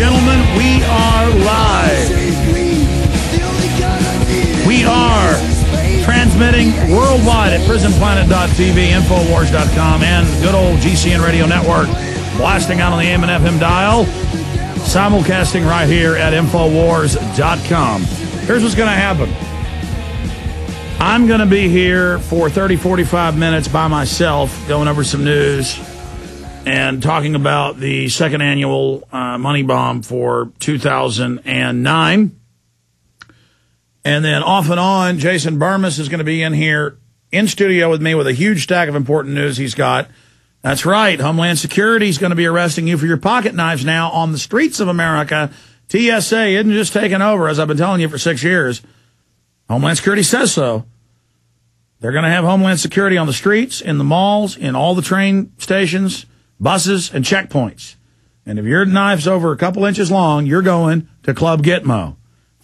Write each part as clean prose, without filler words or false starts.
gentlemen, we are live. We are transmitting worldwide at prisonplanet.tv, Infowars.com, and the good old GCN Radio Network, blasting out on the AM and FM dial, simulcasting right here at Infowars.com. Here's what's going to happen. I'm going to be here for 30, 45 minutes by myself, going over some news and talking about the second annual Money Bomb for 2009. And then off and on, Jason Bermas is going to be in here in studio with me with a huge stack of important news he's got. That's right. Homeland Security is going to be arresting you for your pocket knives now on the streets of America. TSA isn't just taking over, as I've been telling you for 6 years. Homeland Security says so. They're going to have Homeland Security on the streets, in the malls, in all the train stations, buses, and checkpoints. And if your knife's over a couple inches long, you're going to Club Gitmo.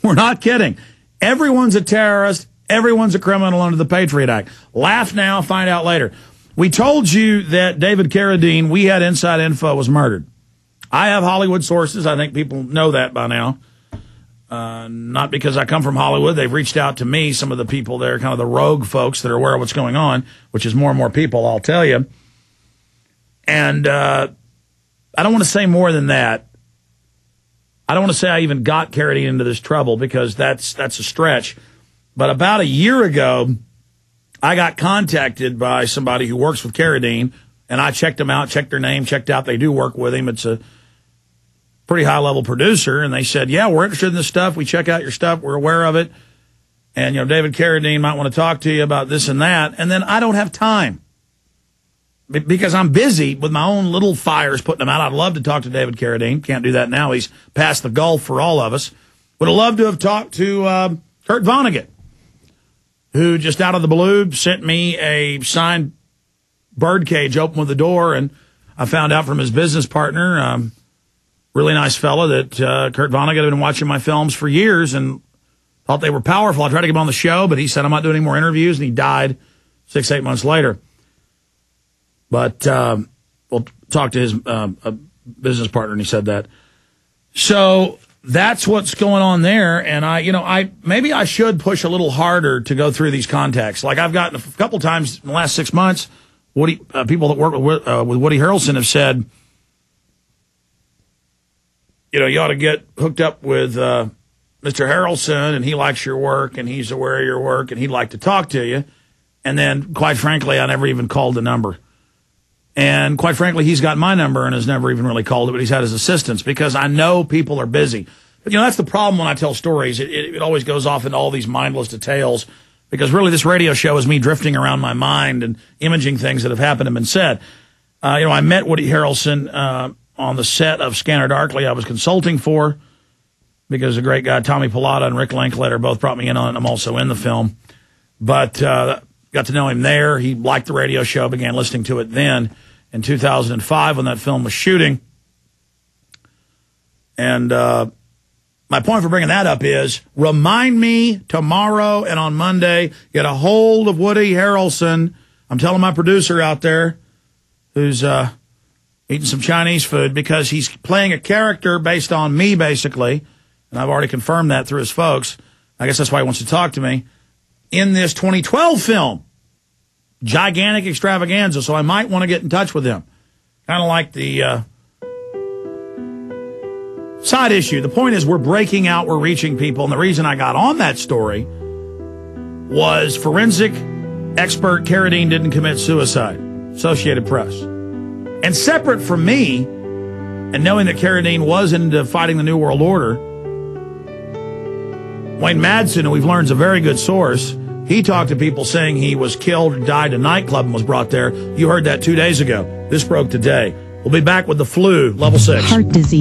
We're not kidding. Everyone's a terrorist. Everyone's a criminal under the Patriot Act. Laugh now, find out later. We told you that David Carradine, we had inside info, was murdered. I have Hollywood sources. I think people know that by now. Not because I come from Hollywood. They've reached out to me, some of the people there, kind of the rogue folks that are aware of what's going on, which is more and more people, I'll tell you. And I don't want to say more than that. I don't want to say I even got Carradine into this trouble, because that's a stretch. But about a year ago, I got contacted by somebody who works with Carradine, and I checked them out, checked their name, checked out they do work with him. It's a pretty high-level producer, and they said, yeah, we're interested in this stuff. We check out your stuff. We're aware of it. And, you know, David Carradine might want to talk to you about this and that. And then I don't have time because I'm busy with my own little fires putting them out. I'd love to talk to David Carradine. Can't do that now. He's past the Gulf for all of us. Would have loved to have talked to Kurt Vonnegut, who just out of the blue sent me a signed birdcage open with the door, and I found out from his business partner, really nice fella, that Kurt Vonnegut had been watching my films for years and thought they were powerful. I tried to get him on the show, but he said, I'm not doing any more interviews, and he died 6-8 months later. But we'll talk to his business partner, and he said that. So that's what's going on there, and maybe I should push a little harder to go through these contacts. Like I've gotten a couple times in the last 6 months, people that work with Woody Harrelson have said, you know, you ought to get hooked up with Mr. Harrelson, and he likes your work, and he's aware of your work, and he'd like to talk to you. And then, quite frankly, I never even called the number. And quite frankly, he's got my number and has never even really called it, but he's had his assistants, because I know people are busy. But, you know, that's the problem when I tell stories. It always goes off into all these mindless details, because really this radio show is me drifting around my mind and imaging things that have happened and been said. I met Woody Harrelson on the set of Scanner Darkly I was consulting for, because a great guy, Tommy Pilata and Rick Linklater, both brought me in on it. I'm also in the film. But got to know him there. He liked the radio show, began listening to it then in 2005 when that film was shooting. And my point for bringing that up is, remind me tomorrow and on Monday, get a hold of Woody Harrelson. I'm telling my producer out there who's eating some Chinese food, because he's playing a character based on me, basically, and I've already confirmed that through his folks. I guess that's why he wants to talk to me, in this 2012 film, gigantic extravaganza, so I might want to get in touch with him. Kind of like the side issue. The point is, we're breaking out, we're reaching people, and the reason I got on that story was forensic expert Carradine didn't commit suicide. Associated Press. And separate from me, and knowing that Carradine was into fighting the New World Order, Wayne Madsen, who we've learned is a very good source, he talked to people saying he was killed and died in a nightclub and was brought there. You heard that 2 days ago. This broke today. We'll be back with the flu, level 6. Heart disease.